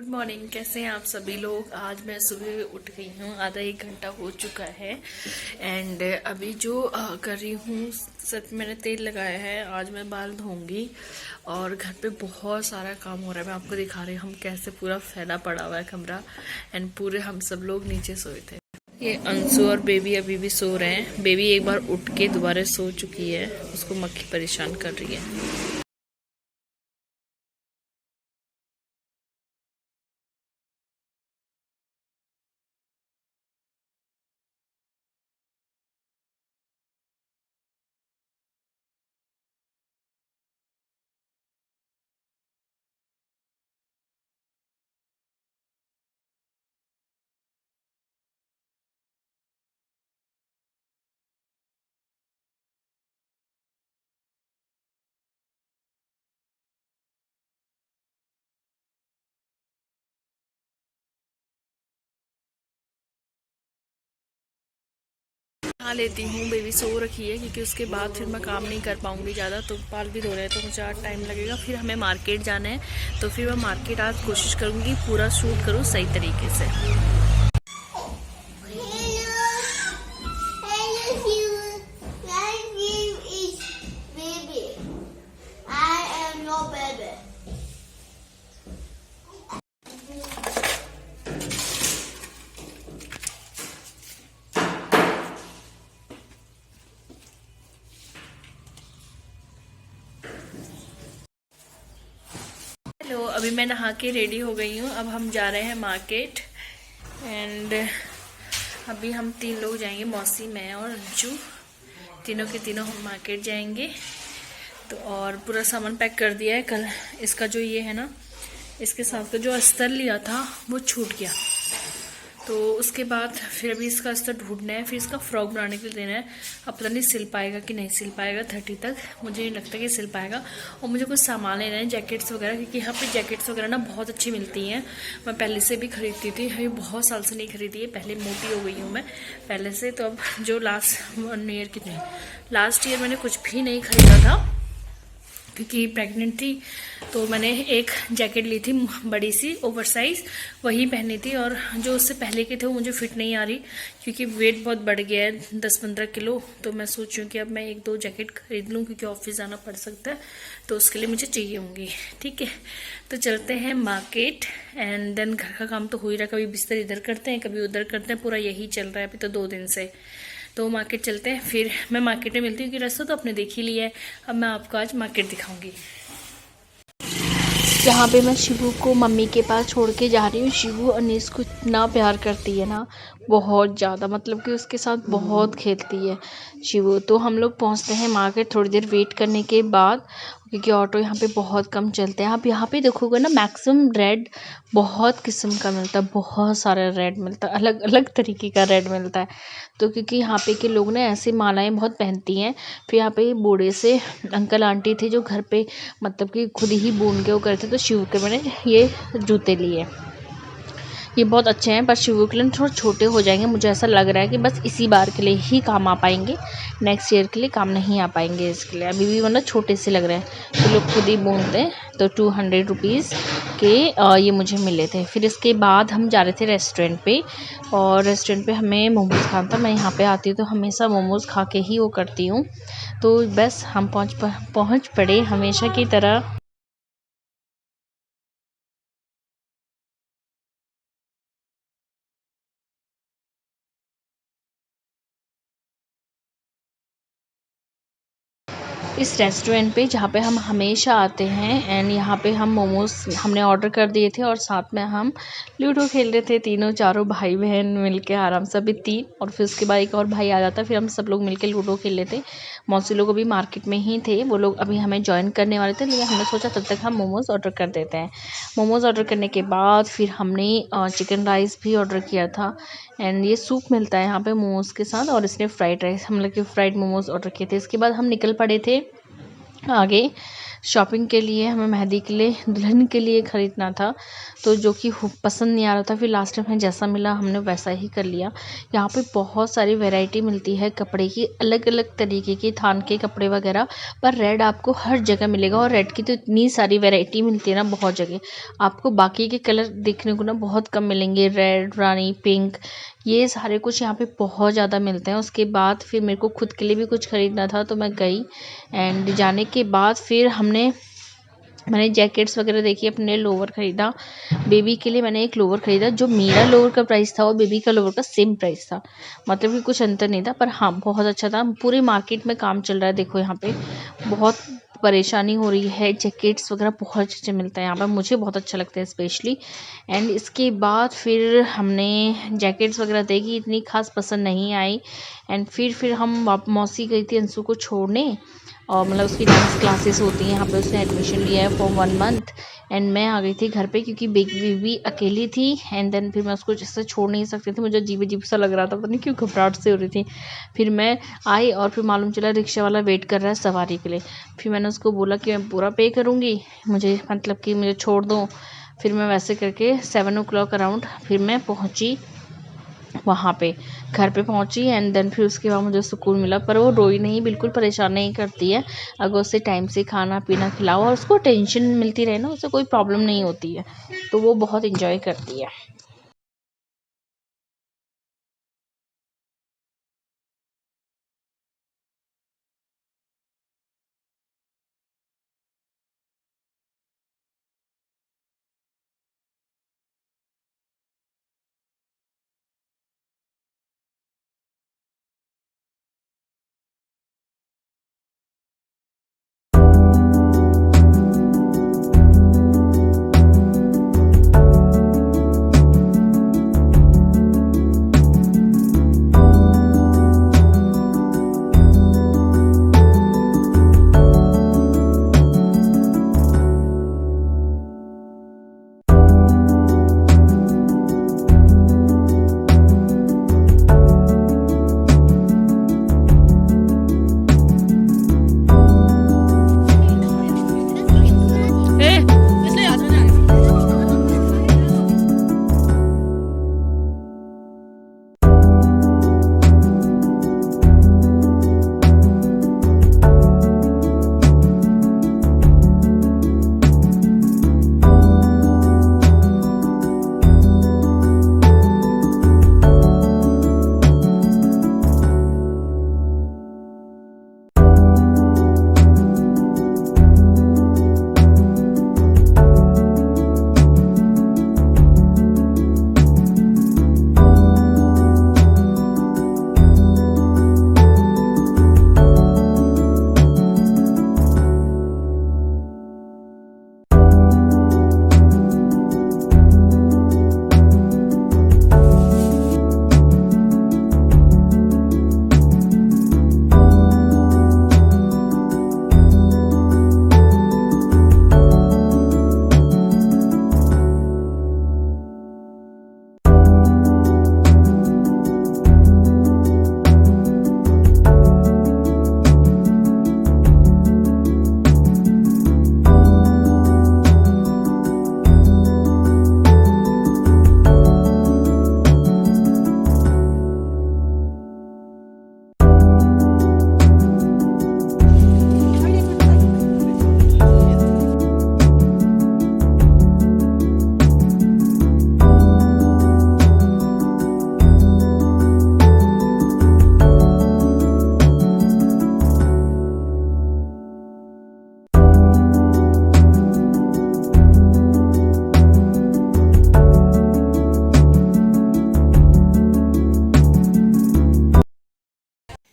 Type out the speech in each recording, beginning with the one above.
Morning. कैसे हैं आप सभी लोग। आज मैं सुबह उठ गई हूँ, आधा एक घंटा हो चुका है। एंड अभी जो कर रही हूँ, सच मैंने तेल लगाया है। आज मैं बाल धोऊंगी और घर पे बहुत सारा काम हो रहा है। मैं आपको दिखा रही हूँ हम कैसे पूरा फैला पड़ा हुआ है कमरा। एंड पूरे हम सब लोग नीचे सोए थे। ये अंशु और बेबी अभी भी सो रहे हैं। बेबी एक बार उठ के दोबारा सो चुकी है, उसको मक्खी परेशान कर रही है। नहा लेती हूँ, बेबी सो रखी है क्योंकि उसके बाद फिर मैं काम नहीं कर पाऊंगी ज़्यादा। तो बाल भी धो रहे हैं तो मुझे आज टाइम लगेगा। फिर हमें मार्केट जाना है, तो फिर मैं मार्केट आज कोशिश करूँगी पूरा शूट करूँ सही तरीके से। हेलो, अभी मैं नहा के रेडी हो गई हूँ। अब हम जा रहे हैं मार्केट। एंड अभी हम 3 लोग जाएंगे, मौसी, मैं और अंशु। तीनों के तीनों हम मार्केट जाएंगे। तो और पूरा सामान पैक कर दिया है। कल इसका जो ये है ना, इसके साथ का जो अस्तर लिया था वो छूट गया। तो उसके बाद फिर अभी इसका अस्तर ढूंढना है, फिर इसका फ्रॉक बनाने के लिए देना है। अब पता नहीं सिल पाएगा कि नहीं सिल पाएगा। 30 तक मुझे नहीं लगता कि सिल पाएगा। और मुझे कुछ सामान लेना है, जैकेट्स वगैरह, क्योंकि यहाँ पे जैकेट्स वगैरह ना बहुत अच्छी मिलती हैं। मैं पहले से भी खरीदती थी, अभी बहुत साल से नहीं खरीदी है। पहले मोटी हो गई हूँ मैं पहले से। तो अब जो लास्ट 1 ईयर की नहीं, लास्ट ईयर मैंने कुछ भी नहीं खरीदा था क्योंकि प्रेग्नेंट थी। तो मैंने एक जैकेट ली थी बड़ी सी ओवरसाइज, वही पहनी थी। और जो उससे पहले के थे वो मुझे फिट नहीं आ रही क्योंकि वेट बहुत बढ़ गया है, 10-15 किलो। तो मैं सोच रही हूँ कि अब मैं 1-2 जैकेट खरीद लूँ क्योंकि ऑफिस जाना पड़ सकता है, तो उसके लिए मुझे चाहिए होंगी। ठीक है, तो चलते हैं मार्केट। एंड देन घर का काम तो हो ही रहा, कभी बिस्तर इधर करते हैं कभी उधर करते हैं, पूरा यही चल रहा है अभी तो 2 दिन से। तो मार्केट चलते हैं। फिर मैं मार्केट में मिलती हूँ कि रास्ता तो आपने देख ही लिया है। अब मैं आपको आज मार्केट दिखाऊंगी। जहाँ पे मैं शिवू को मम्मी के पास छोड़ के जा रही हूँ। शिवू अनीस को इतना प्यार करती है ना, बहुत ज़्यादा, मतलब कि उसके साथ बहुत खेलती है शिवू। तो हम लोग पहुँचते हैं मार्केट थोड़ी देर वेट करने के बाद, क्योंकि ऑटो यहाँ पे बहुत कम चलते हैं। आप यहाँ पे देखोगे ना, मैक्सिमम रेड बहुत किस्म का मिलता है, बहुत सारा रेड मिलता है, अलग अलग तरीके का रेड मिलता है। तो क्योंकि यहाँ पे के लोग ना ऐसी मालाएं बहुत पहनती हैं। फिर यहाँ पे बूढ़े से अंकल आंटी थे जो घर पे मतलब कि खुद ही बुन के वो करते थे। तो शिव के मैंने ये जूते लिए, ये बहुत अच्छे हैं, पर शिवू के लिए थोड़ा छोटे हो जाएंगे। मुझे ऐसा लग रहा है कि बस इसी बार के लिए ही काम आ पाएंगे, नेक्स्ट ईयर के लिए काम नहीं आ पाएंगे इसके लिए। अभी भी मतलब छोटे से लग रहे हैं, तो लोग खुद ही बुनते हैं। तो 200 रुपीज़ के ये मुझे मिले थे। फिर इसके बाद हम जा रहे थे रेस्टोरेंट पे, और रेस्टोरेंट पे हमें मोमोज़ खाना था। मैं यहाँ पे आती हूँ तो हमेशा मोमोज़ खा के ही वो करती हूँ। तो बस हम पहुँच पड़े हमेशा की तरह। इस रेस्टोरेंट पे जहाँ पे हम हमेशा आते हैं। एंड यहाँ पे हम मोमोज़ हमने ऑर्डर कर दिए थे और साथ में हम लूडो खेल रहे थे, तीनों चारों भाई बहन मिलके आराम से। अभी 3, और फिर उसके बाद एक और भाई आ जाता, फिर हम सब लोग मिलके लूडो खेल लेते। मौसी लोग अभी मार्केट में ही थे, वो लोग अभी हमें ज्वाइन करने वाले थे, लेकिन हमने सोचा तब तक हम मोमोज़ ऑर्डर कर देते हैं। मोमोज़ ऑर्डर करने के बाद फिर हमने चिकन राइस भी ऑर्डर किया था। एंड ये सूप मिलता है यहाँ पे मोमोज़ के साथ, और इसने फ्राइड राइस, हम लोग के फ्राइड मोमोज़ ऑर्डर किए थे। इसके बाद हम निकल पड़े थे आगे। शॉपिंग के लिए, हमें मेहंदी के लिए, दुल्हन के लिए ख़रीदना था, तो जो कि पसंद नहीं आ रहा था। फिर लास्ट में हमें जैसा मिला हमने वैसा ही कर लिया। यहाँ पे बहुत सारी वैरायटी मिलती है कपड़े की, अलग अलग तरीके की थान के कपड़े वगैरह, पर रेड आपको हर जगह मिलेगा। और रेड की तो इतनी सारी वैरायटी मिलती है ना, बहुत जगह। आपको बाकी के कलर देखने को ना बहुत कम मिलेंगे, रेड, रानी पिंक, ये सारे कुछ यहाँ पे बहुत ज़्यादा मिलते हैं। उसके बाद फिर मेरे को खुद के लिए भी कुछ ख़रीदना था, तो मैं गई। एंड जाने के बाद फिर मैंने जैकेट्स वगैरह देखी, अपने लोवर ख़रीदा। बेबी के लिए मैंने एक लोवर ख़रीदा, जो मेरा लोवर का प्राइस था और बेबी का लोवर का सेम प्राइस था, मतलब कि कुछ अंतर नहीं था। पर हाँ, बहुत अच्छा था। पूरे मार्केट में काम चल रहा है, देखो यहाँ पे बहुत परेशानी हो रही है। जैकेट्स वगैरह बहुत अच्छे मिलते हैं यहाँ पर, मुझे बहुत अच्छा लगता है स्पेशली। एंड इसके बाद फिर हमने जैकेट्स वगैरह देखी, इतनी खास पसंद नहीं आई। एंड फिर हम मौसी गई थी अंशु को छोड़ने, और मतलब उसकी डांस क्लासेस होती हैं यहाँ पे, उसने एडमिशन लिया है फॉर 1 मंथ। एंड मैं आ गई थी घर पे क्योंकि बेबी अकेली थी। एंड देन फिर मैं उसको जैसे छोड़ नहीं सकती थी, मुझे अजीब अजीब सा लग रहा था, पता नहीं क्यों घबराहट से हो रही थी। फिर मैं आई और फिर मालूम चला रिक्शा वाला वेट कर रहा है सवारी के लिए। फिर मैंने उसको बोला कि मैं पूरा पे करूँगी, मुझे मतलब कि मुझे छोड़ दो। फिर मैं वैसे करके 7 o'clock अराउंड फिर मैं पहुँची वहाँ पे, घर पे पहुँची। एंड देन फिर उसके बाद मुझे सुकून मिला। पर वो रोई नहीं, बिल्कुल परेशान नहीं करती है। अगर उसे टाइम से खाना पीना खिलाओ और उसको टेंशन मिलती रहे ना, उसे कोई प्रॉब्लम नहीं होती है, तो वो बहुत इंजॉय करती है।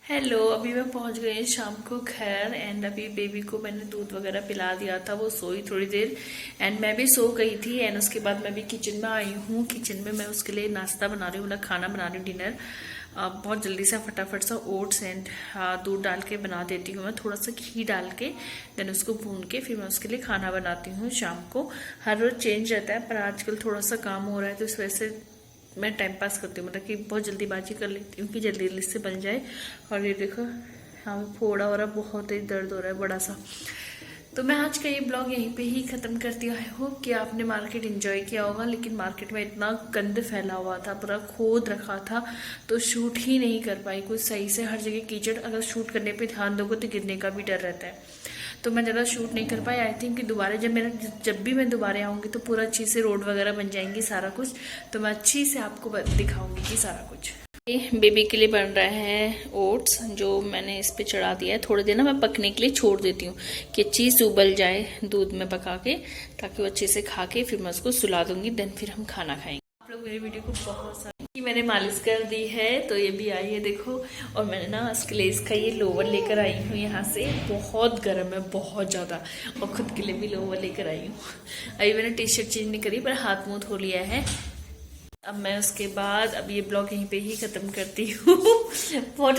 हेलो, अभी मैं पहुंच गई शाम को घर। एंड अभी बेबी को मैंने दूध वगैरह पिला दिया था, वो सोई थोड़ी देर। एंड मैं भी सो गई थी। एंड उसके बाद मैं भी किचन में आई हूँ। किचन में मैं उसके लिए नाश्ता बना रही हूँ, मतलब खाना बना रही हूँ, डिनर। बहुत जल्दी से फटाफट सा ओट्स एंड दूध डाल के बना देती हूँ मैं, थोड़ा सा घी डाल के, देन उसको भून के फिर मैं उसके लिए खाना बनाती हूँ शाम को। हर रोज चेंज रहता है, पर आजकल थोड़ा सा काम हो रहा है, तो इस वजह से मैं टाइम पास करती हूँ, मतलब कि बहुत जल्दीबाजी कर लेती हूँ कि जल्दी जल्दी से बन जाए। और ये देखो, हाँ, फोड़ा हो रहा, बहुत ही दर्द हो रहा है बड़ा सा। तो मैं आज का ये ब्लॉग यहीं पे ही ख़त्म करती हूँ। आई होप कि आपने मार्केट एंजॉय किया होगा, लेकिन मार्केट में इतना गंद फैला हुआ था, पूरा खोद रखा था, तो शूट ही नहीं कर पाई कुछ सही से। हर जगह कीचड़, अगर शूट करने पे ध्यान दोगे तो गिरने का भी डर रहता है, तो मैं ज़्यादा शूट नहीं कर पाई। आई थिंक कि दोबारा जब भी मैं दोबारा आऊँगी तो पूरा अच्छी से रोड वगैरह बन जाएंगी, सारा कुछ, तो मैं अच्छी से आपको दिखाऊंगी कि सारा कुछ। बेबी के लिए बन रहा है ओट्स, जो मैंने इस पे चढ़ा दिया है। थोड़ी देर ना मैं पकने के लिए छोड़ देती हूँ कि अच्छी से उबल जाए दूध में पका के, ताकि वो अच्छे से खा के फिर मैं उसको सुला दूंगी, देन फिर हम खाना खाएंगे। आप लोग मेरी वीडियो को बहुत सारी मैंने मालिश कर दी है, तो ये भी आई है देखो। और मैंने ना इसके लिए इसका ये लोवर लेकर आई हूँ यहाँ से, बहुत गर्म है बहुत ज़्यादा, और खुद के लिए भी लोवर लेकर आई हूँ। अभी मैंने टी शर्ट चेंज नहीं करी, पर हाथ मुँह धो लिया है। अब मैं उसके बाद अब ये ब्लॉग यहीं पे ही ख़त्म करती हूँ। वॉट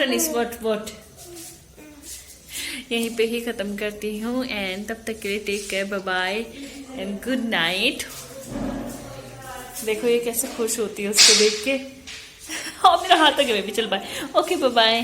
यहीं पे ही ख़त्म करती हूँ। एंड तब तक के लिए take care, bye bye and good night. देखो ये कैसे खुश होती है उसको देख के। और मेरा हाथ तक भी, चल बाय, ओके बाय बाय।